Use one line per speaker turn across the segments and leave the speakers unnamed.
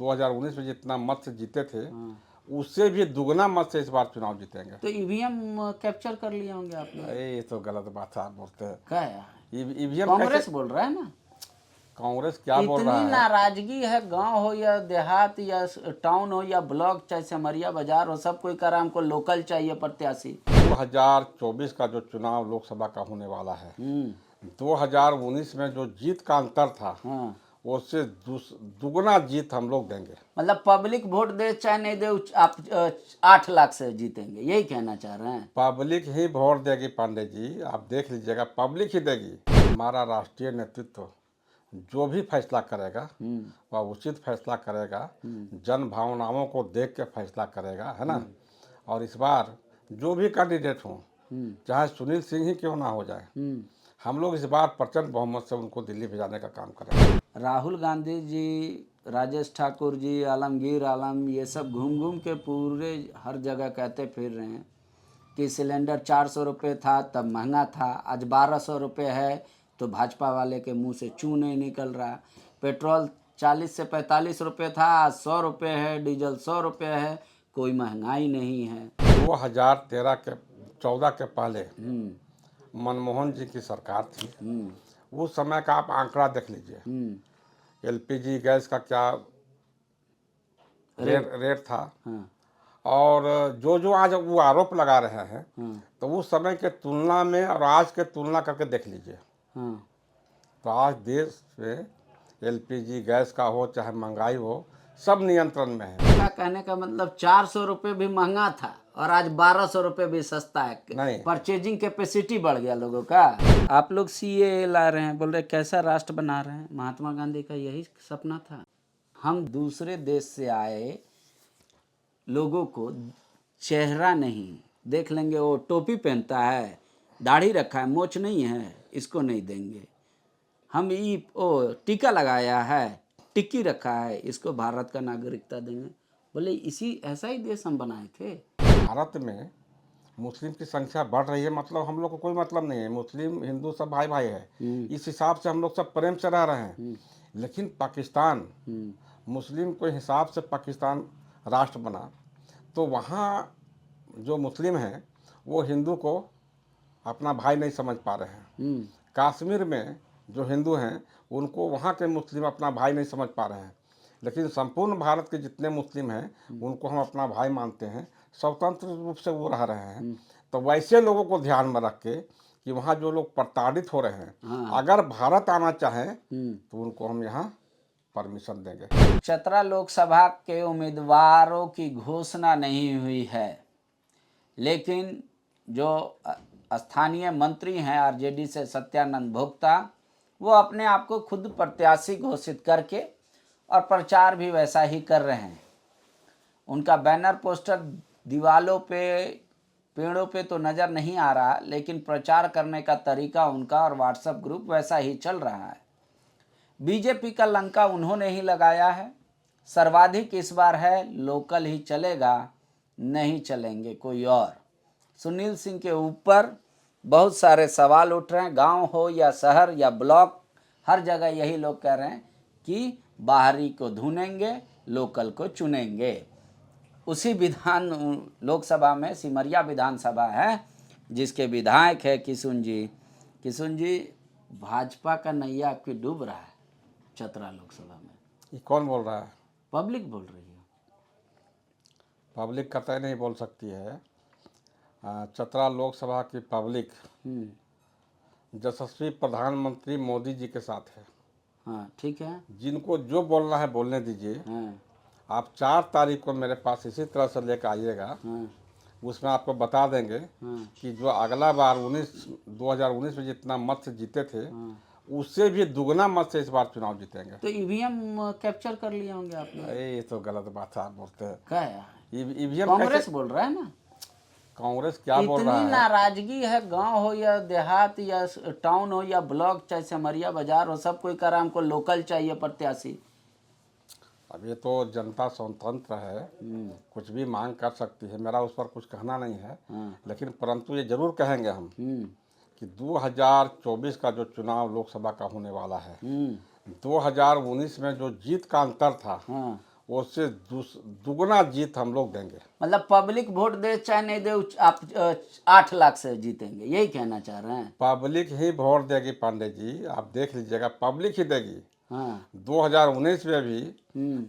2019 में जितना मत से जीते थे उससे भी दुगना मत से इस बार चुनाव जीतेंगे।
तो ईवीएम कैप्चर कर लिए होंगे आपने।
अरे ये तो गलत बात है, आप बोलते हैं।
क्या है,
ईवीएम
कांग्रेस बोल रहा है ना।
कांग्रेस क्या बोल रहा
इतनी
है?
नाराजगी है, गांव हो या देहात या टाउन हो या ब्लॉक, चाहे सिमरिया बाजार हो, सब कोई कर रहा है हमको लोकल चाहिए प्रत्याशी।
2024 का जो चुनाव लोकसभा का होने वाला है, 2019 में जो जीत का अंतर था
हाँ,
उससे दुगना जीत हम लोग देंगे।
मतलब पब्लिक वोट दे चाहे नहीं दे, आप 8 लाख से जीतेंगे, यही कहना चाह रहे हैं।
पब्लिक ही वोट देगी पांडे जी, आप देख लीजिएगा, पब्लिक ही देगी। हमारा राष्ट्रीय नेतृत्व जो भी फैसला करेगा वह उचित फैसला करेगा, जन भावनाओं को देख के फैसला करेगा, है ना। और इस बार जो भी कैंडिडेट हों, चाहे सुनील सिंह ही क्यों ना हो जाए, हम लोग इस बार प्रचंड बहुमत से उनको दिल्ली भेजाने का काम करेंगे।
राहुल गांधी जी, राजेश ठाकुर जी, आलमगीर आलम, ये सब घूम घूम के पूरे हर जगह कहते फिर रहे हैं कि सिलेंडर 400 रुपये था तब महंगा था, आज 1200 रुपये है, तो भाजपा वाले के मुंह से चू नहीं निकल रहा। पेट्रोल 40 से 45 रुपये था, आज 100 रुपये है, डीजल 100 रुपये है, कोई महंगाई नहीं है।
2014 के पहले मनमोहन जी की सरकार थी, उस समय का आप आंकड़ा देख लीजिए, एलपीजी गैस का क्या रेट था।
हाँ,
और जो आज वो आरोप लगा रहे हैं, तो उस समय के तुलना में और आज के तुलना करके देख लीजिए,
हाँ,
तो आज देश में एलपीजी गैस का हो चाहे महंगाई हो, सब नियंत्रण में है।
क्या कहने का मतलब 400 रुपये भी महंगा था और आज 1200 रुपये भी सस्ता है।
नहीं,
परचेजिंग कैपेसिटी बढ़ गया लोगों का। आप लोग सीए ला रहे हैं, बोल रहे कैसा राष्ट्र बना रहे हैं। महात्मा गांधी का यही सपना था। हम दूसरे देश से आए लोगों को चेहरा नहीं देख लेंगे, वो टोपी पहनता है, दाढ़ी रखा है, मोछ नहीं है, इसको नहीं देंगे। हम ये टीका लगाया है, टिक्की रखा है, इसको भारत का नागरिकता देंगे। बोले इसी ऐसा ही देश हम बनाए थे।
भारत में मुस्लिम की संख्या बढ़ रही है, मतलब हम लोग को कोई मतलब नहीं है, मुस्लिम हिंदू सब भाई भाई है, इस हिसाब से हम लोग सब प्रेम से रह रहे हैं। लेकिन पाकिस्तान मुस्लिम के हिसाब से पाकिस्तान राष्ट्र बना, तो वहाँ जो मुस्लिम हैं वो हिंदू को अपना भाई नहीं समझ पा रहे हैं। कश्मीर में जो हिंदू हैं उनको वहाँ के मुस्लिम अपना भाई नहीं समझ पा रहे हैं, लेकिन संपूर्ण भारत के जितने मुस्लिम हैं उनको हम अपना भाई मानते हैं, स्वतंत्र रूप से वो रह रहे हैं। तो वैसे लोगों को ध्यान में रख के कि वहाँ जो लोग प्रताड़ित हो रहे हैं, अगर भारत आना चाहें तो उनको हम यहाँ परमिशन देंगे।
चतरा लोकसभा के उम्मीदवारों की घोषणा नहीं हुई है, लेकिन जो स्थानीय मंत्री हैं आरजेडी से सत्यानंद भोक्ता, वो अपने आप को खुद प्रत्याशी घोषित करके और प्रचार भी वैसा ही कर रहे हैं। उनका बैनर पोस्टर दीवालों पे पेड़ों पे तो नज़र नहीं आ रहा, लेकिन प्रचार करने का तरीका उनका और व्हाट्सएप ग्रुप वैसा ही चल रहा है। बीजेपी का लंका उन्होंने ही लगाया है। सर्वाधिक इस बार है लोकल ही चलेगा, नहीं चलेंगे कोई और। सुनील सिंह के ऊपर बहुत सारे सवाल उठ रहे हैं, गांव हो या शहर या ब्लॉक, हर जगह यही लोग कह रहे हैं कि बाहरी को ढूंढेंगे, लोकल को चुनेंगे। उसी विधान लोकसभा में सिमरिया विधानसभा है, जिसके विधायक है किशुन जी। किशुन जी, भाजपा का नैया आपकी डूब रहा है चतरा लोकसभा में।
ये कौन बोल रहा है?
पब्लिक बोल रही है।
पब्लिक कतई नहीं बोल सकती है। चतरा लोकसभा की पब्लिक यशस्वी प्रधानमंत्री मोदी जी के साथ है।
हाँ ठीक है,
जिनको जो बोलना है बोलने दीजिए।
हाँ,
आप 4 तारीख को मेरे पास इसी तरह से लेकर आइएगा,
हाँ,
उसमें आपको बता देंगे कि जो अगला बार 2019 में जितना मत से जीते थे उससे भी दुगना मत से इस बार चुनाव जीतेंगे।
तो ईवीएम कैप्चर कर लिए होंगे आपने।
अरे ये तो गलत बात है, आप बोलते हैं।
क्या है,
ईवीएम
कांग्रेस बोल रहा है ना।
कांग्रेस क्या बोल रहा
इतनी
है?
नाराजगी है, गांव हो या देहात या टाउन हो या ब्लॉक, चाहे सिमरिया बाजार हो, सब कोई कर रहा है हमको लोकल चाहिए प्रत्याशी।
अब ये तो जनता स्वतंत्र है, कुछ भी मांग कर सकती है, मेरा उस पर कुछ कहना नहीं है। लेकिन परंतु ये जरूर कहेंगे हम कि 2024 का जो चुनाव लोकसभा का होने वाला है, 2019 में जो जीत का अंतर था उससे दुगना जीत हम लोग देंगे।
मतलब पब्लिक वोट दे चाहे नहीं दे, आप 8 लाख से जीतेंगे, यही कहना चाह रहे हैं?
पब्लिक ही वोट देगी पांडे जी, आप देख लीजिएगा, पब्लिक ही देगी।
हाँ।
2019 में भी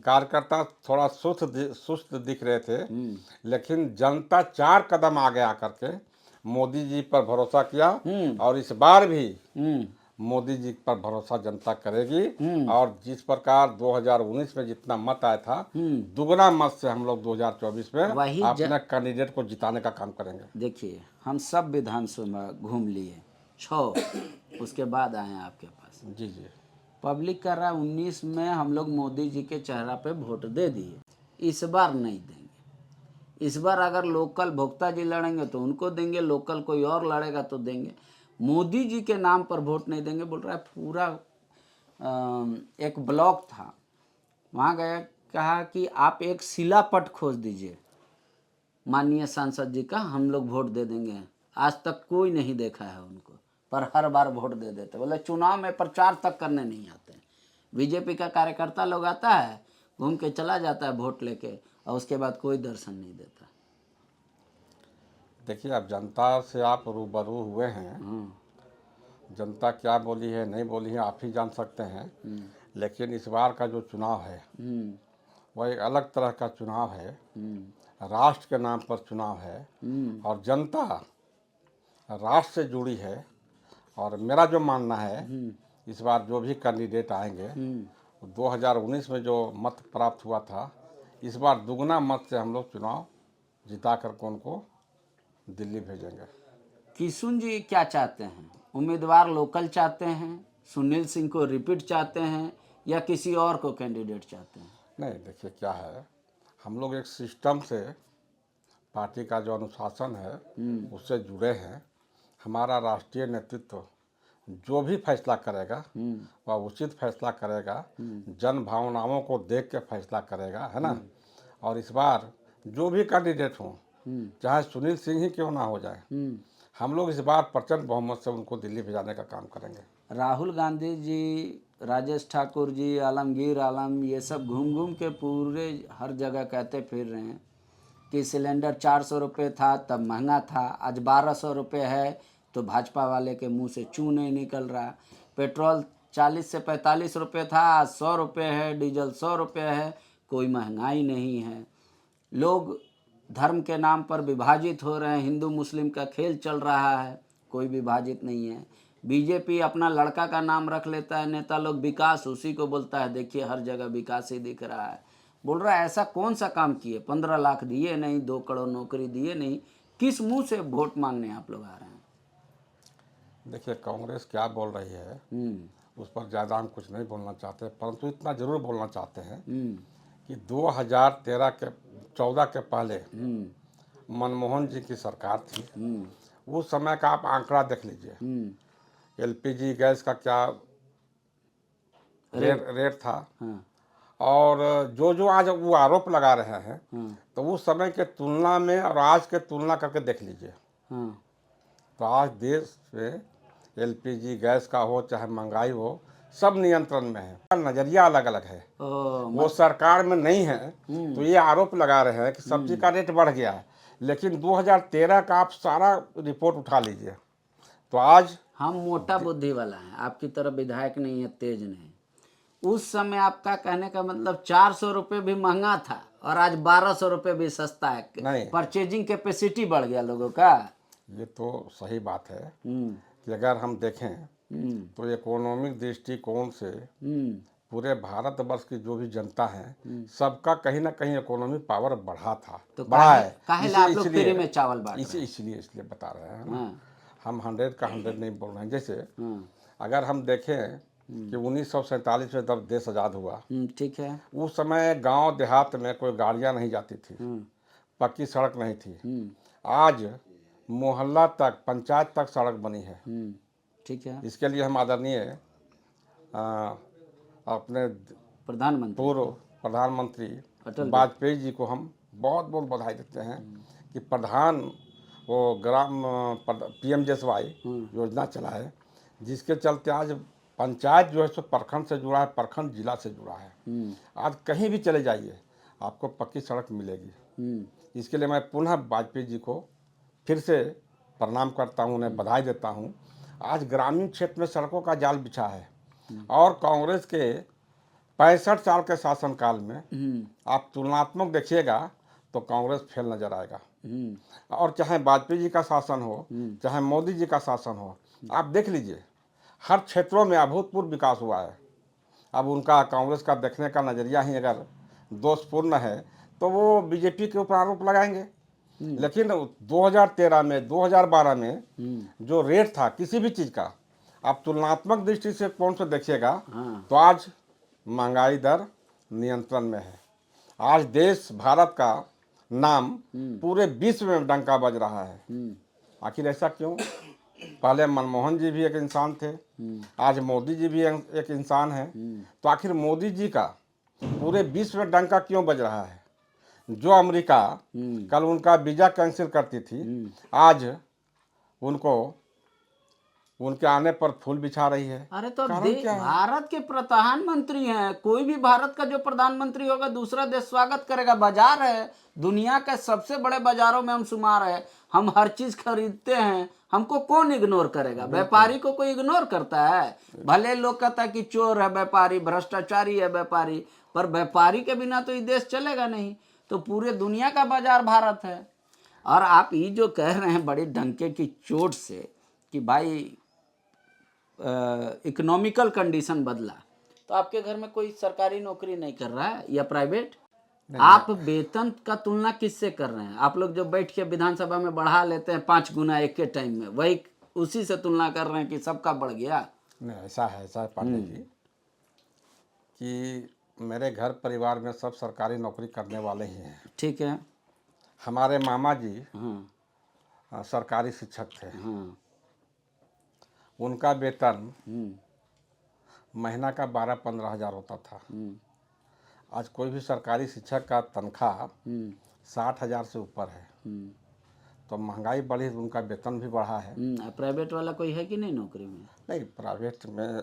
कार्यकर्ता थोड़ा सुस्त दिख रहे थे, लेकिन जनता 4 कदम आगे आकर के मोदी जी पर भरोसा किया, और इस बार भी मोदी जी पर भरोसा जनता करेगी। और जिस प्रकार 2019 में जितना मत आया था, दुगना मत से हम लोग 2024 में अपने कैंडिडेट को जिताने का काम करेंगे।
देखिए, हम सब विधानसभा घूम लिए 6, उसके बाद आए हैं आपके पास।
जी जी।
पब्लिक कर रहा है 19 में हम लोग मोदी जी के चेहरा पे वोट दे दिए, इस बार नहीं देंगे। इस बार अगर लोकल भोक्ता जी लड़ेंगे तो उनको देंगे, लोकल कोई और लड़ेगा तो देंगे, मोदी जी के नाम पर वोट नहीं देंगे। बोल रहा है पूरा एक ब्लॉक था, वहाँ गया, कहा कि आप एक शिलापट खोज दीजिए माननीय सांसद जी का, हम लोग वोट दे देंगे। आज तक कोई नहीं देखा है उनको, पर हर बार वोट दे देते। बोले चुनाव में प्रचार तक करने नहीं आते। बीजेपी का कार्यकर्ता लोग आता है, घूम के चला जाता है वोट लेके, और उसके बाद कोई दर्शन नहीं देता।
देखिए, अब जनता से आप रूबरू हुए हैं, जनता क्या बोली है नहीं बोली है आप ही जान सकते हैं। लेकिन इस बार का जो चुनाव है वह एक अलग तरह का चुनाव है, राष्ट्र के नाम पर चुनाव है, और जनता राष्ट्र से जुड़ी है। और मेरा जो मानना है, इस बार जो भी कैंडिडेट आएंगे, 2019 में जो मत प्राप्त हुआ था, इस बार दुगना मत से हम लोग चुनाव जिता करके उनको दिल्ली भेजेंगे।
किशुन जी क्या चाहते हैं? उम्मीदवार लोकल चाहते हैं, सुनील सिंह को रिपीट चाहते हैं, या किसी और को कैंडिडेट चाहते हैं?
नहीं, देखिए क्या है, हम लोग एक सिस्टम से, पार्टी का जो अनुशासन है उससे जुड़े हैं। हमारा राष्ट्रीय नेतृत्व जो भी फैसला करेगा वह उचित फैसला करेगा, जन भावनाओं को देख के फैसला करेगा, है ना। और इस बार जो भी कैंडिडेट हों, चाहे सुनील सिंह ही क्यों ना हो जाए, हम लोग इस बार प्रचंड बहुमत से उनको दिल्ली भेजाने का काम करेंगे।
राहुल गांधी जी, राजेश ठाकुर जी, आलमगीर आलम, ये सब घूम घूम के पूरे हर जगह कहते फिर रहे हैं कि सिलेंडर 400 रुपये था तब महंगा था, आज 1200 रुपये है, तो भाजपा वाले के मुंह से चू नहीं निकल रहा। पेट्रोल 40 से 45 रुपये था, आज 100 रुपये है, डीजल 100 रुपये है, कोई महंगाई नहीं है। लोग धर्म के नाम पर विभाजित हो रहे हैं, हिंदू मुस्लिम का खेल चल रहा है, कोई विभाजित नहीं है। बीजेपी अपना लड़का का नाम रख लेता है, नेता लोग विकास उसी को बोलता है, देखिए हर जगह विकास ही दिख रहा है। बोल रहा है ऐसा कौन सा काम किए, 15 लाख दिए नहीं, 2 करोड़ नौकरी दिए नहीं, किस मुंह से वोट मांगने आप लोग आ रहे हैं?
देखिए, कांग्रेस क्या बोल रही है उस पर ज़्यादा हम कुछ नहीं बोलना चाहते, परंतु इतना जरूर बोलना चाहते हैं कि 2014 के पहले मनमोहन जी की सरकार थी, उस समय का आप आंकड़ा देख लीजिए, एलपीजी गैस का क्या रेट था। और जो जो आज वो आरोप लगा रहे हैं, तो उस समय के तुलना में और आज के तुलना करके देख लीजिए, तो आज देश में एलपीजी गैस का हो चाहे महंगाई हो, सब नियंत्रण में है। नजरिया अलग अलग है, वो सरकार में नहीं है, तो ये आरोप लगा रहे हैं कि सब्जी का रेट बढ़ गया है। लेकिन 2013 का आप सारा रिपोर्ट उठा लीजिए, तो आज
हम मोटा बुद्धि वाला है, आपकी तरफ विधायक नहीं है, तेज नहीं। उस समय आपका कहने का मतलब 400 रुपये भी महंगा था और आज 1200 रुपये भी सस्ता है।
नहीं,
परचेजिंग कैपेसिटी बढ़ गया लोगों का।
ये तो सही बात है कि अगर हम देखें तो इकोनॉमिक दृष्टिकोण से पूरे भारतवर्ष की जो भी जनता है, सबका कहीं ना कहीं इकोनॉमिक पावर बढ़ा था,
तो
बढ़ा है।
आप लोग फ्री में चावल बांट रहे हैं?
इसलिए बता रहे हैं ना, हम 100 का 100 नहीं बोल रहे हैं। जैसे अगर हम देखें कि 1947 में जब देश आज़ाद हुआ,
ठीक है,
उस समय गांव देहात में कोई गाड़ियां नहीं जाती थी, पक्की सड़क नहीं थी। आज मोहल्ला तक, पंचायत तक सड़क बनी है।
ठीक है,
इसके लिए हम आदरणीय अपने पूर्व प्रधानमंत्री वाजपेयी जी को हम बहुत बहुत बधाई देते हैं कि प्रधान वो ग्राम PMJSY योजना चला है, जिसके चलते आज पंचायत जो है सो प्रखंड से जुड़ा है, प्रखंड जिला से जुड़ा है। आज कहीं भी चले जाइए, आपको पक्की सड़क मिलेगी। इसके लिए मैं पुनः वाजपेयी जी को फिर से प्रणाम करता हूँ, उन्हें बधाई देता हूँ। आज ग्रामीण क्षेत्र में सड़कों का जाल बिछा है और कांग्रेस के 65 साल के शासनकाल में आप तुलनात्मक देखिएगा तो कांग्रेस फेल नजर आएगा। और चाहे वाजपेयी जी का शासन हो, चाहे मोदी जी का शासन हो, आप देख लीजिए हर क्षेत्रों में अभूतपूर्व विकास हुआ है। अब उनका कांग्रेस का देखने का नज़रिया ही अगर दोषपूर्ण है तो वो बीजेपी के ऊपर आरोप लगाएंगे। लेकिन 2013 में 2012 में जो रेट था किसी भी चीज़ का, आप तुलनात्मक दृष्टि से कौन से देखिएगा तो आज महंगाई दर नियंत्रण में है। आज देश भारत का नाम पूरे विश्व में डंका बज रहा है। आखिर ऐसा क्यों? पहले मनमोहन जी भी एक इंसान थे, आज मोदी जी भी एक इंसान है। तो आखिर मोदी जी का पूरे विश्व में डंका क्यों बज रहा है? जो अमेरिका कल उनका वीजा कैंसिल करती थी, आज उनको उनके आने पर फूल बिछा रही है।
अरे तो अब
कारण क्या है?
भारत के प्रधानमंत्री हैं, कोई भी भारत का जो प्रधानमंत्री होगा दूसरा देश स्वागत करेगा। बाजार है, दुनिया के सबसे बड़े बाजारों में हम शुमार है, हम हर चीज खरीदते हैं, हमको कौन इग्नोर करेगा? व्यापारी को कोई इग्नोर करता है? भले लोग कहता है कि चोर है व्यापारी, भ्रष्टाचारी है व्यापारी, पर व्यापारी के बिना तो ये देश चलेगा नहीं। तो पूरे दुनिया का बाजार भारत है। और आप ये जो कह रहे हैं बड़ी डंके की चोट से कि भाई इकोनॉमिकल कंडीशन बदला, तो आपके घर में कोई सरकारी नौकरी नहीं कर रहा है या प्राइवेट? आप वेतन का तुलना किससे कर रहे हैं? आप लोग जो बैठ के विधानसभा में बढ़ा लेते हैं 5 गुना एक के टाइम में, वही उसी से तुलना कर रहे हैं कि सबका बढ़ गया।
नहीं, ऐसा है पांडे जी कि मेरे घर परिवार में सब सरकारी नौकरी करने वाले ही हैं।
ठीक है।
हमारे मामा जी
हाँ
सरकारी शिक्षक थे।
हाँ।
उनका वेतन महीना का 12-15 हज़ार होता था। आज कोई भी सरकारी शिक्षक का तनख्वाह 60 हज़ार से ऊपर है। तो महंगाई बढ़ी तो उनका वेतन भी बढ़ा है।
प्राइवेट वाला कोई है कि नहीं नौकरी में?
नहीं, प्राइवेट में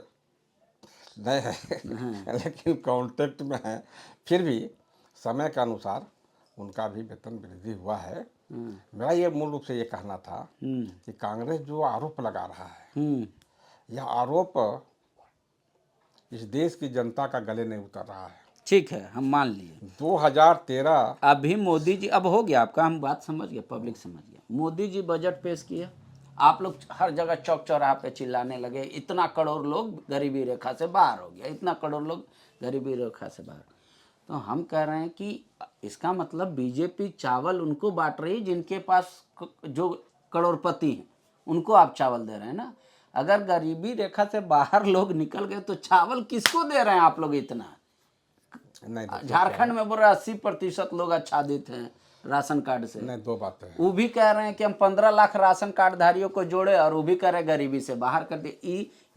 नहीं है लेकिन कॉन्ट्रैक्ट में है। फिर भी समय के अनुसार उनका भी वेतन वृद्धि हुआ है। मेरा ये मूल रूप से ये कहना था कि कांग्रेस जो आरोप लगा रहा है, यह आरोप इस देश की जनता का गले नहीं उतर रहा है।
ठीक है, हम मान लिए।
2013
अभी मोदी जी, अब हो गया आपका, हम बात समझ गए, पब्लिक समझ गया। मोदी जी बजट पेश किया, आप लोग हर जगह चौक चौराहा पे चिल्लाने लगे, इतना करोड़ लोग गरीबी रेखा से बाहर हो गया, इतना करोड़ लोग गरीबी रेखा से बाहर। तो हम कह रहे हैं कि इसका मतलब बीजेपी चावल उनको बांट रही है जिनके पास जो करोड़पति हैं, उनको आप चावल दे रहे हैं ना। अगर गरीबी रेखा से बाहर लोग निकल गए तो चावल किसको दे रहे हैं आप लोग इतना?
नहीं,
झारखंड में बोल रहे 80% लोग आच्छादित हैं राशन कार्ड से।
नहीं, दो बातें हैं।
वो भी कह रहे हैं कि हम 15 लाख राशन कार्ड धारियों को जोड़े और वो भी कह रहे गरीबी से बाहर कर दे।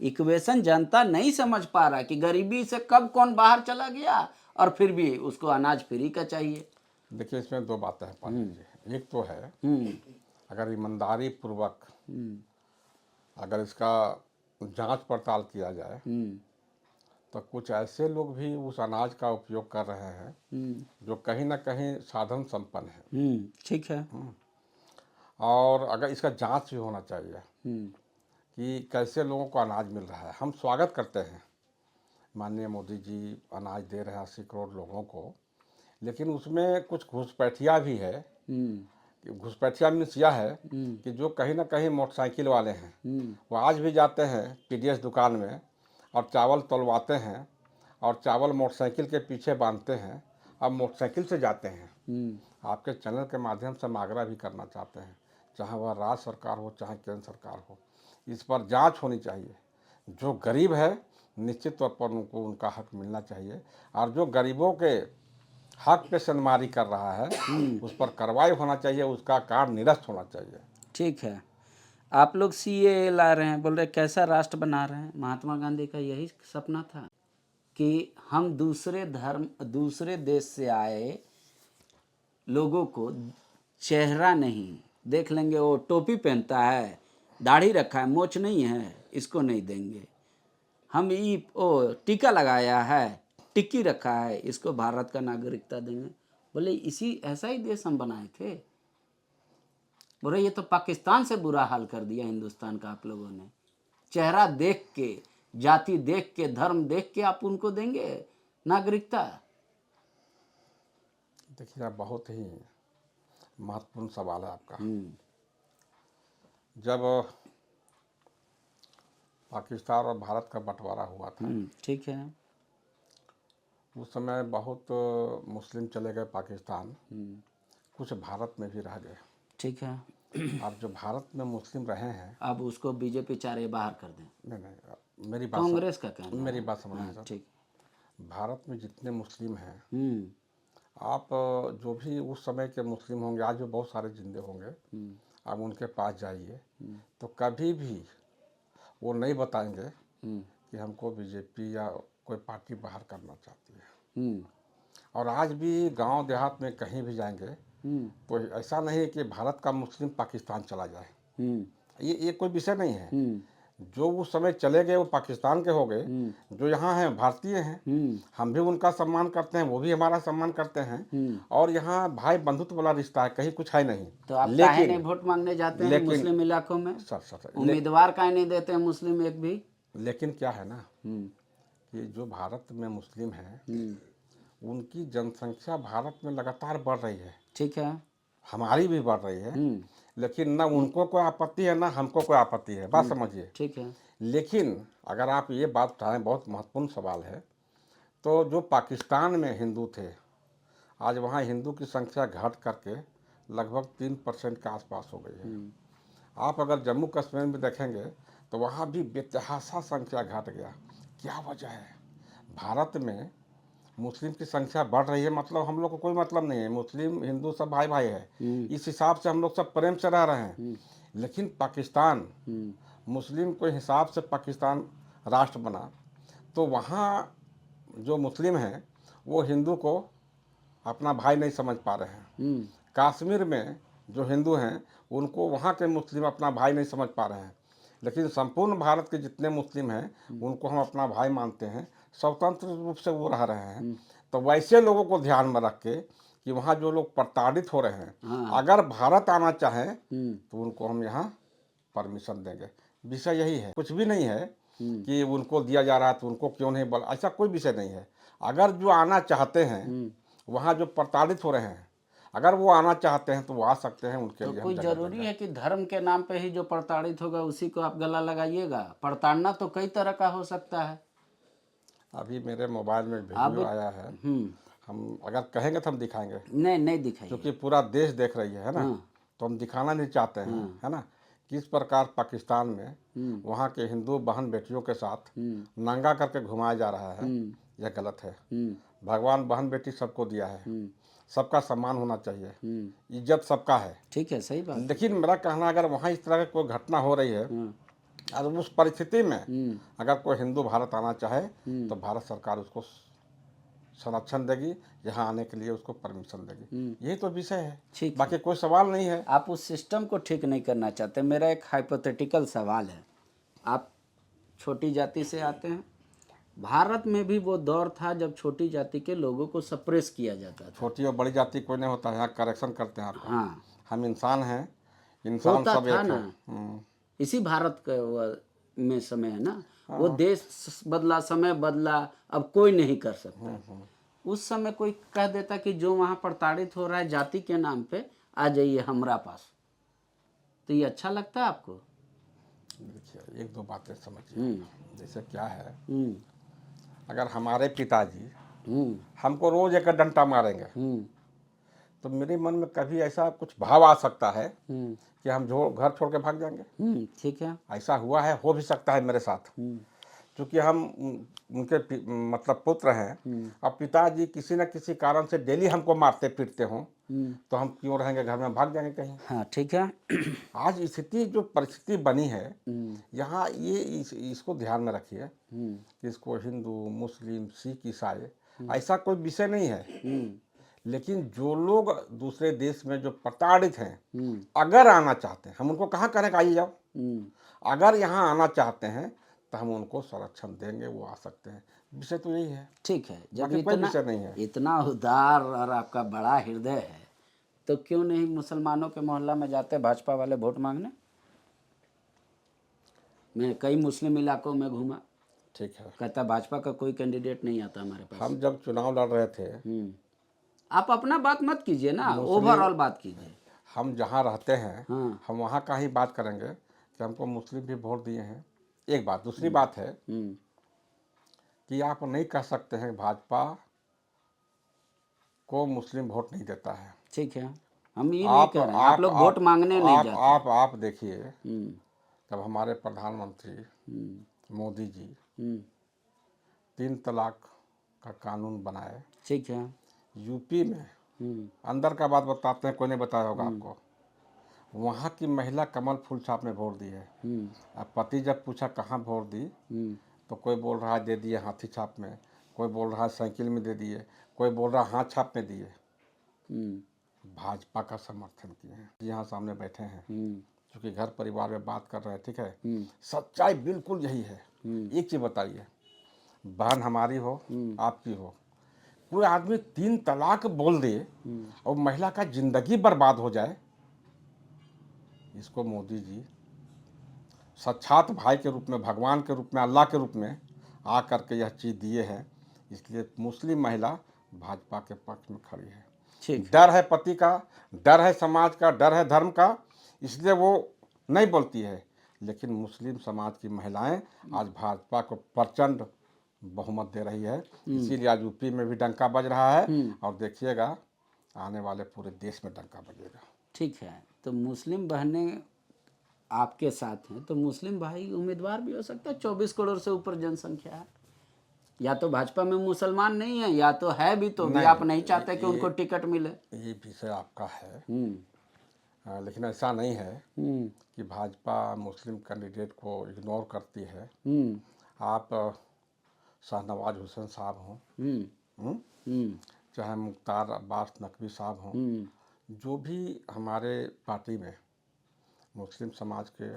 इक्वेशन जनता नहीं समझ पा रहा कि गरीबी से कब कौन बाहर चला गया और फिर भी उसको अनाज फ्री का चाहिए।
देखिए, इसमें दो बातें हैं पांडे जी। एक तो है अगर ईमानदारी पूर्वक अगर इसका जांच पड़ताल किया जाए तो कुछ ऐसे लोग भी उस अनाज का उपयोग कर रहे हैं जो कहीं ना कहीं साधन संपन्न है।
ठीक है।
और अगर इसका जांच भी होना चाहिए कि कैसे लोगों को अनाज मिल रहा है। हम स्वागत करते हैं, माननीय मोदी जी अनाज दे रहे हैं 80 करोड़ लोगों को, लेकिन उसमें कुछ घुसपैठिया भी है। घुसपैठिया मीन्स यह है कि जो कहीं ना कहीं मोटरसाइकिल वाले हैं वो आज भी जाते हैं पीडीएस दुकान में और चावल तोलवाते हैं और चावल मोटरसाइकिल के पीछे बांधते हैं, अब मोटरसाइकिल से जाते हैं। आपके चैनल के माध्यम से हम आग्रह भी करना चाहते हैं, चाहे वह राज्य सरकार हो चाहे केंद्र सरकार हो, इस पर जांच होनी चाहिए। जो गरीब है निश्चित तौर पर उनको उनका हक मिलना चाहिए और जो गरीबों के हक पे सनमारी कर रहा है उस पर कार्रवाई होना चाहिए, उसका कार्य निरस्त होना चाहिए।
ठीक है। आप लोग सीएए ला रहे हैं, बोल रहे कैसा राष्ट्र बना रहे हैं? महात्मा गांधी का यही सपना था कि हम दूसरे देश से आए लोगों को चेहरा नहीं देख लेंगे, वो टोपी पहनता है, दाढ़ी रखा है, मोछ नहीं है, इसको नहीं देंगे। हम ये टीका लगाया है, टिक्की रखा है, इसको भारत का नागरिकता देंगे। बोले इसी ऐसा ही देश हम बनाए थे। बोले ये तो पाकिस्तान से बुरा हाल कर दिया हिंदुस्तान का आप लोगों ने। चेहरा देख के, जाति देख के, धर्म देख के आप उनको देंगे नागरिकता?
देखिए बहुत ही महत्वपूर्ण सवाल है आपका। जब पाकिस्तान और भारत का बंटवारा हुआ था,
ठीक है।
उस समय बहुत मुस्लिम चले गए पाकिस्तान, कुछ भारत में भी रह गए।
ठीक है।
अब जो भारत में मुस्लिम रहे हैं,
अब उसको बीजेपी चाह रही है बाहर कर दें।
नहीं मेरी बात
कांग्रेस का कहना है।
मेरी बात समझिए सर।
ठीक।
भारत में जितने मुस्लिम हैं, आप जो भी उस समय के मुस्लिम होंगे, आज भी बहुत सारे जिंदे होंगे, आप उनके पास जाइए तो कभी भी वो नहीं बताएंगे कि हमको बीजेपी या कोई पार्टी बाहर करना चाहती है। और आज भी गांव देहात में कहीं भी जाएंगे तो ऐसा नहीं है कि भारत का मुस्लिम पाकिस्तान चला जाए। ये कोई विषय नहीं है। जो उस समय चले गए वो पाकिस्तान के हो गए, जो यहाँ हैं भारतीय हैं, हम भी उनका सम्मान करते हैं, वो भी हमारा सम्मान करते हैं। और यहाँ भाई बंधुत्व वाला रिश्ता है, कहीं कुछ है नहीं।
तो आप काहे नहीं वोट मांगने जाते हैं मुस्लिम इलाकों में?
सर
उम्मीदवार काहे नहीं देते हैं मुस्लिम एक भी?
लेकिन क्या है ना कि जो भारत में मुस्लिम हैं, उनकी जनसंख्या भारत में लगातार बढ़ रही है।
ठीक है।
हमारी भी बढ़ रही है, लेकिन ना उनको कोई आपत्ति है ना हमको कोई आपत्ति है। बात समझिए।
ठीक है।
लेकिन अगर आप ये बात उठाएं, बहुत महत्वपूर्ण सवाल है, तो जो पाकिस्तान में हिंदू थे, आज वहाँ हिंदू की संख्या घट करके लगभग 3% के आसपास हो गई है। आप अगर जम्मू कश्मीर में देखेंगे तो वहाँ भी बेतहाशा संख्या घट गया। क्या वजह है? भारत में मुस्लिम की संख्या बढ़ रही है, मतलब हम लोग को कोई मतलब नहीं है, मुस्लिम हिंदू सब भाई भाई है, इस हिसाब से हम लोग सब प्रेम से रह रहे हैं। लेकिन पाकिस्तान मुस्लिम के हिसाब से पाकिस्तान राष्ट्र बना तो वहाँ जो मुस्लिम हैं वो हिंदू को अपना भाई नहीं समझ पा रहे हैं। कश्मीर में जो हिंदू हैं उनको वहाँ के मुस्लिम अपना भाई नहीं समझ पा रहे हैं। लेकिन संपूर्ण भारत के जितने मुस्लिम हैं उनको हम अपना भाई मानते हैं, स्वतंत्र रूप से वो रह रहे हैं। तो वैसे लोगों को ध्यान में रख के कि वहाँ जो लोग प्रताड़ित हो रहे हैं, अगर भारत आना चाहें तो उनको हम यहाँ परमिशन देंगे। विषय यही है, कुछ भी नहीं है कि उनको दिया जा रहा है तो उनको क्यों नहीं बोला, ऐसा कोई विषय नहीं है। अगर जो आना चाहते हैं, वहाँ जो प्रताड़ित हो रहे हैं, अगर वो आना चाहते हैं तो वो आ सकते हैं। उनके लिए
कोई जरूरी है कि धर्म के नाम पे ही जो प्रताड़ित होगा उसी को आप गला लगाइएगा? प्रताड़ना तो कई तरह का हो सकता है।
अभी मेरे मोबाइल में वीडियो आया है, हम अगर कहेंगे तो हम दिखाएंगे।
नहीं दिखाइए,
क्योंकि पूरा देश देख रही है ना, तो हम दिखाना नहीं चाहते हैं, है ना, किस प्रकार पाकिस्तान में वहाँ के हिंदू बहन बेटियों के साथ नंगा करके घुमाया जा रहा है। यह गलत है। भगवान बहन बेटी सबको दिया है, सबका सम्मान होना चाहिए, इज्जत सबका है।
ठीक है, सही बात।
लेकिन मेरा कहना, अगर वहाँ इस तरह की कोई घटना हो रही है और उस परिस्थिति में अगर कोई हिंदू भारत आना चाहे तो भारत सरकार उसको संरक्षण देगी, यहाँ आने के लिए उसको परमिशन देगी। यही तो विषय है, बाकी कोई सवाल नहीं है।
आप उस सिस्टम को ठीक नहीं करना चाहते। मेरा एक हाइपोथेटिकल सवाल है, आप छोटी जाति से आते हैं, भारत में भी वो दौर था जब छोटी जाति के लोगों को सप्रेस किया जाता था।
छोटी और बड़ी जाति कोई नहीं होता है, यहाँ करेक्शन करते हैं आपका।
हाँ,
हम इंसान हैं, इंसान सब एक है।
इसी भारत का में समय है ना, वो देश बदला, समय बदला, अब कोई नहीं कर सकता। उस समय कोई कह देता कि जो वहाँ प्रताड़ित हो रहा है जाति के नाम पे, आ जाइए हमारा पास, तो ये अच्छा लगता है आपको?
देखिए, एक दो बातें समझिए। जैसे क्या है, अगर हमारे पिताजी हमको रोज एक डंडा मारेंगे तो मेरे मन में कभी ऐसा कुछ भाव आ सकता है कि हम घर छोड़ के भाग जाएंगे।
ठीक है,
ऐसा हुआ है, हो भी सकता है मेरे साथ, क्योंकि हम उनके मतलब पुत्र हैं। अब पिताजी किसी न किसी कारण से डेली हमको मारते पीटते हों तो हम क्यों रहेंगे घर में, भाग जाएंगे कहीं।
हाँ, ठीक है।
आज स्थिति जो परिस्थिति बनी है यहाँ, ये इसको ध्यान में रखिए कि इसको हिंदू मुस्लिम सिख ईसाई ऐसा कोई विषय नहीं है। लेकिन जो लोग दूसरे देश में जो प्रताड़ित हैं, अगर आना चाहते हैं, हम उनको कहाँ करें आइए जाओ। अगर यहाँ आना चाहते हैं तो हम उनको संरक्षण देंगे, वो आ सकते हैं। विषय तो यही है,
ठीक है, जब
बाकी कोई
इतना
विषय नहीं है।
इतना उदार और आपका बड़ा हृदय है तो क्यों नहीं मुसलमानों के मोहल्ला में जाते भाजपा वाले वोट मांगने? मैं कई मुस्लिम इलाकों में घूमा,
ठीक है,
कहता भाजपा का कोई कैंडिडेट नहीं आता हमारे पास।
हम जब चुनाव लड़ रहे थे,
आप अपना बात मत कीजिए ना,
मुस्लिम-
ओवरऑल बात कीजिए।
हम जहाँ रहते हैं
हाँ।
हम वहाँ का ही बात करेंगे कि हमको मुस्लिम भी वोट दिए हैं, एक बात। दूसरी बात है कि आप नहीं कह सकते हैं भाजपा को मुस्लिम वोट नहीं देता है।
ठीक है, हम ये नहीं कह रहे हैं आप लोग वोट मांगने नहीं जाते।
आप देखिए, जब हमारे प्रधानमंत्री मोदी जी 3 तलाक का कानून बनाए,
ठीक है।
यूपी में, अंदर का बात बताते हैं, कोई नहीं बताया होगा आपको, वहाँ की महिला कमल फूल छाप में वोट दी है। अब पति जब पूछा कहाँ वोट दी, तो कोई बोल रहा है दे दिए हाथी छाप में, कोई बोल रहा है साइकिल में दे दिए, कोई बोल रहा हाथ छाप में दिए। भाजपा का समर्थन किए हैं, यहाँ सामने बैठे हैं, क्योंकि घर परिवार में बात कर रहे हैं, ठीक है। सच्चाई बिल्कुल यही है। एक चीज बताइए, बहन हमारी हो आपकी हो, कोई आदमी 3 तलाक बोल दे और महिला का जिंदगी बर्बाद हो जाए, इसको मोदी जी साक्षात भाई के रूप में, भगवान के रूप में, अल्लाह के रूप में आ करके यह चीज़ दिए हैं। इसलिए मुस्लिम महिला भाजपा के पक्ष में खड़ी है।
ठीक,
डर है पति का, डर है समाज का, डर है धर्म का, इसलिए वो नहीं बोलती है। लेकिन मुस्लिम समाज की महिलाएं आज भाजपा को प्रचंड बहुमत दे रही है, इसीलिए आज यूपी में भी डंका बज रहा है, और देखिएगा आने वाले पूरे देश में डंका बजेगा।
ठीक है, तो मुस्लिम बहनें आपके साथ हैं तो मुस्लिम भाई उम्मीदवार भी हो सकता है। 24 करोड़ से ऊपर जनसंख्या है, या तो भाजपा में मुसलमान नहीं है, या तो है भी तो भी आप नहीं चाहते कि उनको टिकट मिले।
ये विषय आपका है, लेकिन ऐसा नहीं है कि भाजपा मुस्लिम कैंडिडेट को इग्नोर करती है। आप शाहनवाज हुसैन साहब हों, चाहे मुख्तार अब्बास नकवी साहब हों, जो भी हमारे पार्टी में मुस्लिम समाज के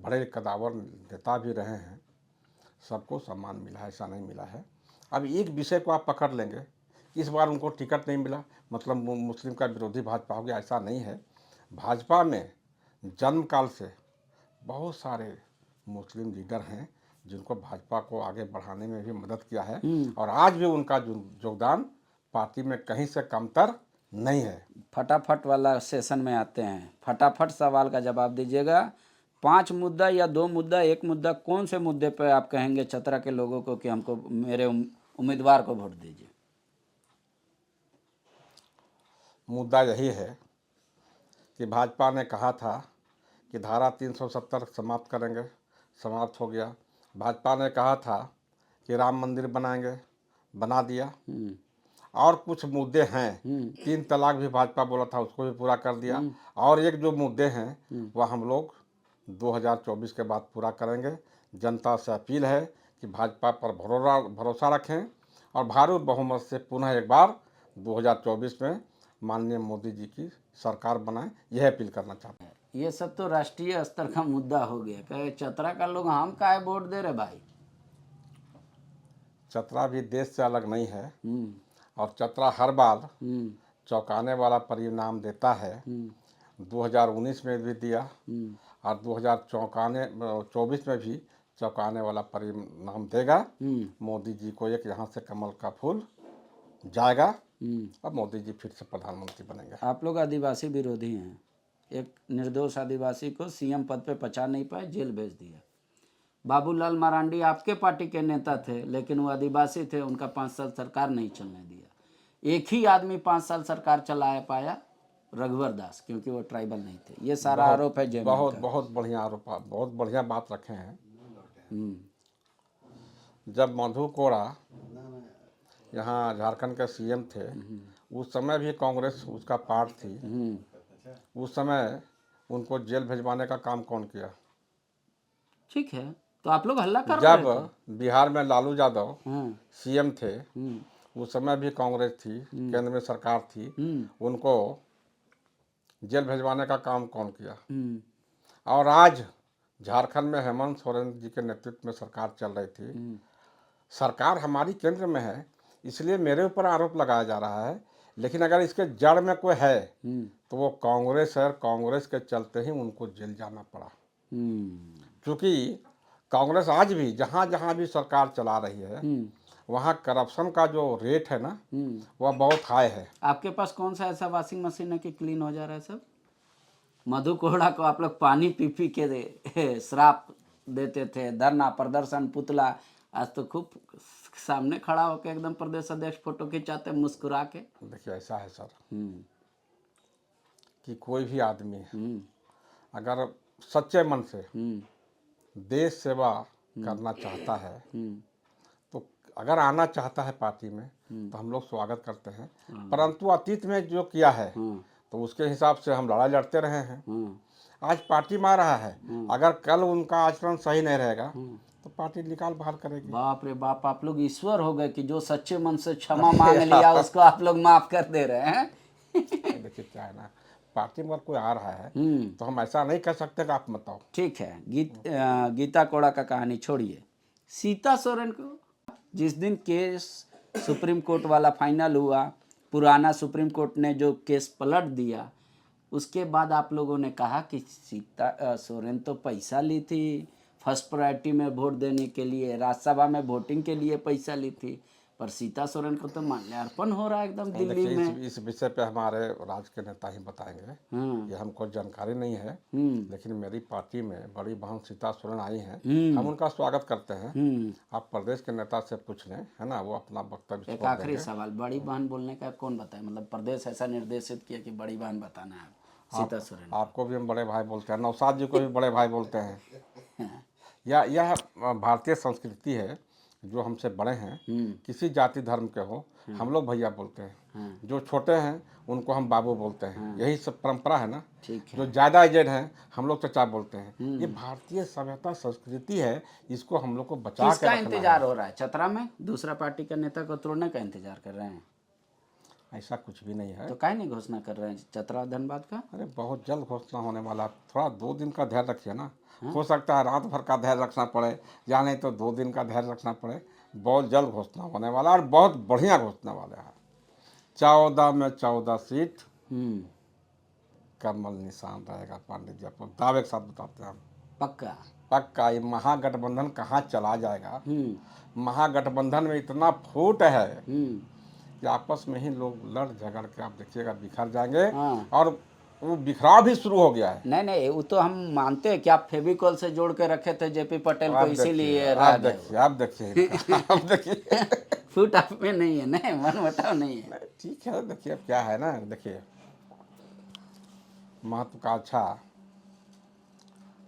बड़े कदावर नेता भी रहे हैं, सबको सम्मान मिला है, ऐसा नहीं मिला है। अब एक विषय को आप पकड़ लेंगे, इस बार उनको टिकट नहीं मिला मतलब मुस्लिम का विरोधी भाजपा हो गया, ऐसा नहीं है। भाजपा में जन्म काल से बहुत सारे मुस्लिम लीडर हैं जिनको भाजपा को आगे बढ़ाने में भी मदद किया है, और आज भी उनका योगदान पार्टी में कहीं से कमतर नहीं है।
फटाफट वाला सेशन में आते हैं, फटाफट सवाल का जवाब दीजिएगा। 5 मुद्दा या 2 मुद्दा, 1 मुद्दा, कौन से मुद्दे पे आप कहेंगे चतरा के लोगों को कि हमको मेरे उम्मीदवार को वोट दीजिए?
मुद्दा यही है कि भाजपा ने कहा था कि धारा 370 समाप्त करेंगे, समाप्त हो गया। भाजपा ने कहा था कि राम मंदिर बनाएंगे, बना दिया। और कुछ मुद्दे हैं, 3 तलाक भी भाजपा बोला था, उसको भी पूरा कर दिया। और एक जो मुद्दे हैं वह हम लोग 2024 के बाद पूरा करेंगे। जनता से अपील है कि भाजपा पर भरोसा रखें और भारी बहुमत से पुनः एक बार 2024 में माननीय मोदी जी की सरकार बनाएं, यह अपील करना चाहते हैं।
ये सब तो राष्ट्रीय स्तर का मुद्दा हो गया। कहे चतरा का लोग हम काहे वोट दे रहे भाई?
चतरा भी देश से अलग नहीं है, और चतरा हर बार चौंकाने वाला परिणाम देता है। 2019 में भी दिया और 2024 में भी चौंकाने वाला परिणाम देगा। मोदी जी को एक यहाँ से कमल का फूल जाएगा और मोदी जी फिर से प्रधानमंत्री बनेंगे।
आप लोग आदिवासी विरोधी हैं। एक निर्दोष आदिवासी को सीएम पद पे पचा नहीं पाए, जेल भेज दिया। बाबूलाल मरांडी आपके पार्टी के नेता थे, लेकिन वो आदिवासी थे, उनका 5 साल सरकार नहीं चलने दिया। एक ही आदमी 5 साल सरकार चला पाया, रघुवर दास, क्योंकि वो ट्राइबल नहीं थे। ये सारा आरोप है जयमल का।
बहुत बढ़िया आरोप, बहुत बढ़िया बात रखे हैं। जब मधु कोड़ा यहाँ झारखंड के सीएम थे, उस समय भी कांग्रेस उसका पार्ट थी। उस समय उनको जेल भेजवाने का काम कौन किया?
ठीक है, तो आप लोग हल्ला कर रहे थे।
जब बिहार में लालू यादव सीएम थे, उस समय भी कांग्रेस थी, केंद्र में सरकार थी, उनको जेल भेजवाने का काम कौन किया? और आज झारखंड में हेमंत सोरेन जी के नेतृत्व में सरकार चल रही थी, सरकार हमारी केंद्र में है, इसलिए मेरे ऊपर आरोप लगाया जा रहा है। लेकिन अगर इसके जड़ में कोई है तो वो कांग्रेस है, और कांग्रेस के चलते ही उनको जेल जाना पड़ा। क्योंकि कांग्रेस आज भी जहाँ जहाँ भी सरकार चला रही है वहाँ करप्शन का जो रेट है ना वह बहुत हाई है।
आपके पास कौन सा ऐसा वॉशिंग मशीन है कि क्लीन हो जा रहा है सब? मधु कोहड़ा को आप लोग पानी पी पी के श्राप देते थे, धरना प्रदर्शन पुतला, आज तो खूब सामने खड़ा होकर एकदम प्रदेश अध्यक्ष फोटो खिंचाते मुस्कुरा के।
देखिए ऐसा है सर कि कोई भी आदमी अगर सच्चे मन से देश सेवा करना चाहता है तो अगर आना चाहता है पार्टी में तो हम लोग स्वागत करते हैं। परंतु अतीत में जो किया है तो उसके हिसाब से हम लड़ाई लड़ते रहे हैं। आज पार्टी में आ रहा है, अगर कल उनका आचरण सही नहीं रहेगा तो पार्टी निकाल बाहर करेगी।
बाप रे बाप, आप लोग ईश्वर हो गए कि जो सच्चे मन से क्षमा मांग लिया उसको आप लोग माफ कर दे रहे हैं।
देखिए क्या है ना, पार्टी में कोई आ रहा है तो हम ऐसा नहीं कह सकते कि आप बताओ।
ठीक है, गीता कोड़ा का कहानी छोड़िए, सीता सोरेन को जिस दिन केस सुप्रीम कोर्ट वाला फाइनल हुआ, पुराना सुप्रीम कोर्ट ने जो केस पलट दिया, उसके बाद आप लोगों ने कहा कि सीता सोरेन तो पैसा ली थी फर्स्ट प्रायोरिटी में वोट देने के लिए, राज्यसभा में वोटिंग के लिए पैसा ली थी, पर सीता सोरेन को तो माल्यार्पण हो रहा है एकदम दिल्ली में।
इस विषय पे हमारे राज्य के नेता ही बताएंगे, ये हमको जानकारी नहीं है। लेकिन मेरी पार्टी में बड़ी बहन सीता सोरेन आई हैं, हम उनका स्वागत करते हैं। आप प्रदेश के नेता से पूछ लें, है ना, वो अपना वक्तव्य।
एक आखिरी सवाल, बड़ी बहन बोलने का कौन बताए? मतलब प्रदेश ऐसा निर्देशित किया कि बड़ी बहन बताना है सीता सोरेन?
आपको भी हम बड़े भाई बोलते हैं, नौशाद जी को भी बड़े भाई बोलते हैं। यह भारतीय संस्कृति है, जो हमसे बड़े हैं किसी जाति धर्म के हो हम लोग भैया बोलते हैं, जो छोटे हैं उनको हम बाबू बोलते हैं, यही सब परंपरा है ना।
ठीक है।
जो ज़्यादा एजेड हैं हम लोग चचा बोलते हैं। ये भारतीय सभ्यता संस्कृति है, इसको हम लोग को बचा के
किसका
रखना
इंतजार हो रहा है? चतरा में दूसरा पार्टी का नेता को तोड़ने का इंतजार कर रहे हैं?
ऐसा कुछ भी नहीं है।
तो काहे नहीं घोषणा कर रहे हैं चतरा धनबाद का?
अरे बहुत जल्द घोषणा होने वाला, थोड़ा 2 दिन का धैर्य रखिए ना। हो सकता है रात भर का धैर्य रखना पड़े, या नहीं तो 2 दिन का धैर्य रखना पड़े। बहुत जल्द घोषणा होने वाला और बहुत बढ़िया घोषणा वाला है। 14 में 14 सीट कमल निशान रहेगा पंडित जी, आपको दावे के साथ बताते हैं हम।
पक्का
पक्का। ये महागठबंधन कहाँ चला जाएगा, महागठबंधन में इतना फूट है कि आपस में ही लोग लड़ झगड़ के आप देखिएगा बिखर जाएंगे। और वो बिखराव भी शुरू हो गया है।
नहीं, वो तो हम मानते हैं कि आप फेविकॉल से जोड़ के रखे थे जेपी पटेल को, इसीलिए
आप देखिए
फूट आप में नहीं है, नहीं मन बताओ नहीं है।
ठीक है, देखिए अब क्या है ना, देखिए महत्वाकांक्षा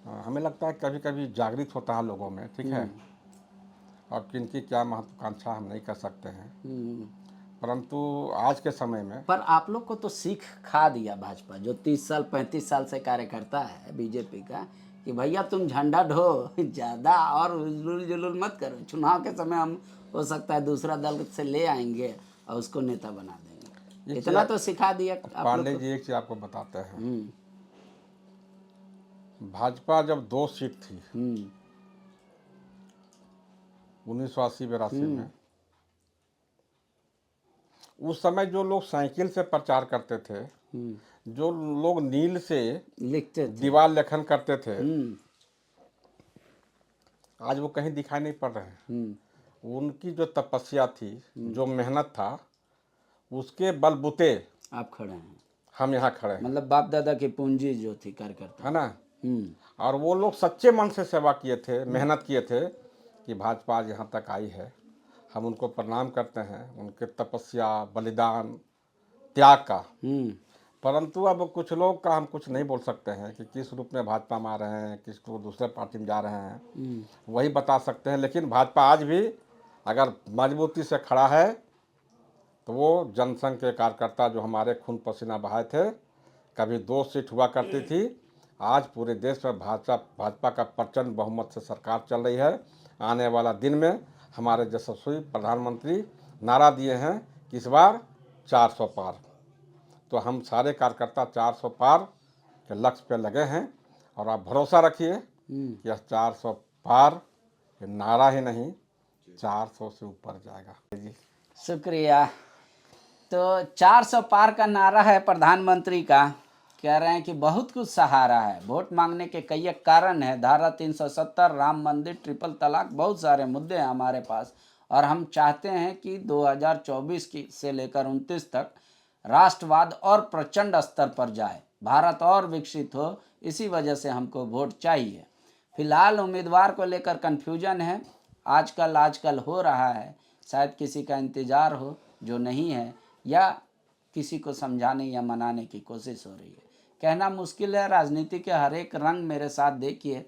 हमें लगता है कभी कभी जागृत होता है लोगों में, ठीक है। और किनकी क्या महत्वाकांक्षा हम नहीं कर सकते हैं, परंतु आज के समय में।
पर आप लोग को तो सीख खा दिया भाजपा, जो 30 साल 35 साल से कार्यकर्ता है बीजेपी का, कि भैया तुम झंडा ढो, ज़्यादा और हुलूल जुलूल मत करो, चुनाव के समय हम हो सकता है दूसरा दल से ले आएंगे और उसको नेता बना देंगे। इतना तो सिखा दिया।
पांडे जी एक चीज आपको बताते हैं, भाजपा जब 2 सीट थी 1980-82 में, उस समय जो लोग साइकिल से प्रचार करते थे, जो लोग नील से
लिखते थे,
दीवार लेखन करते थे, आज वो कहीं दिखाई नहीं पड़ रहे हैं। उनकी जो तपस्या थी, जो मेहनत था, उसके बलबूते
आप खड़े हैं,
हम यहाँ खड़े हैं।
मतलब बाप दादा की पूंजी जो थी कार्यकर्ता,
है ना। और वो लोग सच्चे मन से सेवा किए थे, मेहनत किए थे कि भाजपा आज यहाँ तक आई है। हम उनको प्रणाम करते हैं, उनके तपस्या, बलिदान, त्याग का। परंतु अब कुछ लोग का हम कुछ नहीं बोल सकते हैं कि किस रूप में भाजपा में आ रहे हैं, किस को दूसरे पार्टी में जा रहे हैं, वही बता सकते हैं। लेकिन भाजपा आज भी अगर मजबूती से खड़ा है तो वो जनसंघ के कार्यकर्ता जो हमारे खून पसीना बहाए थे, कभी 2 सीट हुआ करती थी, आज पूरे देश में भाजपा का प्रचंड बहुमत से सरकार चल रही है। आने वाला दिन में हमारे यशस्वी प्रधानमंत्री नारा दिए हैं कि इस बार 400 पार। तो हम सारे कार्यकर्ता 400 पार के लक्ष्य पे लगे हैं। और आप भरोसा रखिए कि यह 400 पार ये नारा ही नहीं, 400 से ऊपर जाएगा जी।
शुक्रिया। तो 400 पार का नारा है प्रधानमंत्री का, कह रहे हैं कि बहुत कुछ सहारा है। वोट मांगने के कई एक कारण है, धारा 370, राम मंदिर, ट्रिपल तलाक, बहुत सारे मुद्दे हैं हमारे पास। और हम चाहते हैं कि 2024 की से लेकर 29 तक राष्ट्रवाद और प्रचंड स्तर पर जाए, भारत और विकसित हो। इसी वजह से हमको वोट चाहिए। फिलहाल उम्मीदवार को लेकर कन्फ्यूजन है, आजकल हो रहा है। शायद किसी का इंतज़ार हो जो नहीं है, या किसी को समझाने या मनाने की कोशिश हो रही है। कहना मुश्किल है। राजनीति के हर एक रंग मेरे साथ देखिए।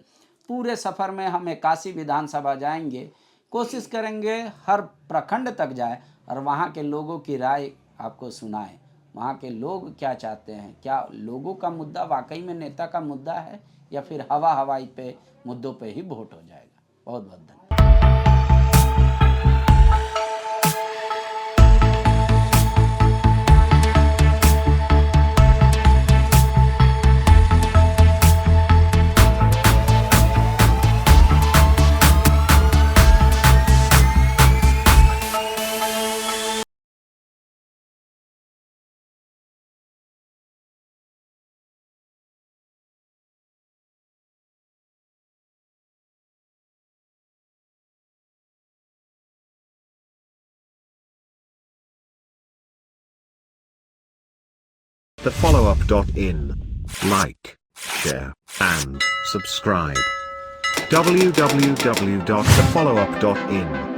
पूरे सफ़र में हम 81 विधानसभा जाएंगे, कोशिश करेंगे हर प्रखंड तक जाए और वहाँ के लोगों की राय आपको सुनाएं। वहाँ के लोग क्या चाहते हैं, क्या लोगों का मुद्दा वाकई में नेता का मुद्दा है, या फिर हवाई पे मुद्दों पे ही वोट हो जाएगा। बहुत बहुत धन्यवाद।
The followup.in. Like, share, and subscribe. www.thefollowup.in